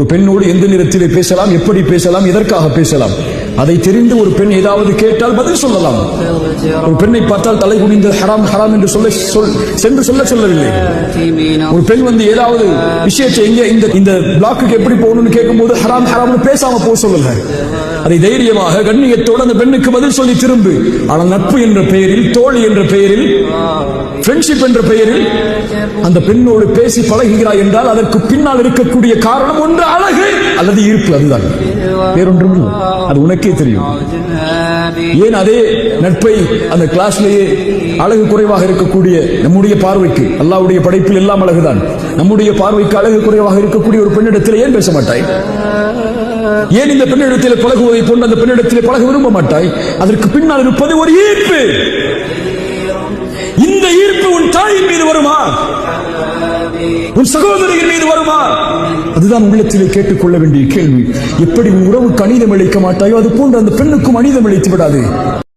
ஒரு பெண்ணோடு எந்த நேரத்திலே பேசலாம், எப்படி பேசலாம், எதற்காக பேசலாம், அதை தெரிந்து ஒரு பெண் ஏதாவது கேட்டால் பதில் சொல்லலாம். ஒரு பெண்ணை பார்த்தால் தலை குனிந்து ஹராம் ஹராம் என்று சென்று சொல்லவில்லை. ஒரு பெண் வந்து ஏதாவது விஷயத்தை இந்த பிளாக்குக்கு எப்படி போகணும்னு கேட்கும்போது ஹராம் ஹராம்னு பேசாம போக சொல்லல. அதை தைரியமாக கண்ணியத்தோடு அந்த பெண்ணுக்கு பதில் சொல்லி திரும்பு. ஆனால் நட்பு என்ற பெயரில், தோழி என்ற பெயரில், ஃப்ரெண்ட்ஷிப் என்ற பெயரில் அந்த பெண்ணோடு பேசி பழகுகிறாய் என்றால் அதற்கு பின்னால் இருக்கக்கூடிய காரணம் ஒன்று அழகு அல்லது ஈர்ப்பு. அதுதான், வேறொன்றும் இல்லை. அது உனக்கே தெரியும். ஏன் அதே நட்பை அந்த கிளாஸ்லேயே அழகு குறைவாக இருக்கக்கூடிய நம்முடைய பார்வைக்கு, அல்லாஹ்வுடைய படைப்பில் எல்லாம் அழகுதான், நம்முடைய பார்வைக்கு அழகு குறைவாக இருக்கக்கூடிய ஒரு பெண்ணிடத்தில் ஏன் பேச மாட்டாய்? ஏன் இந்த பெண்ணிடத்தில் பழகுவதை போன்று அந்த பெண்ணிடத்தில் பழக விரும்ப மாட்டாய்? அதற்கு பின்னால் இருப்பது ஒரு ஈர்ப்பு. இந்த ஈர்ப்பு உன் தாயின் மீது வருமா, உன் சகோதரியின் மீது வருமா? அதுதான் உள்ளத்திலே கேட்டுக்கொள்ள வேண்டிய கேள்வி. எப்படி உன் உறவுக்கு அநீதம் இழைக்க மாட்டாயோ அது போன்று அந்த பெண்ணுக்கும் அநீதம் இழைத்து விடாது.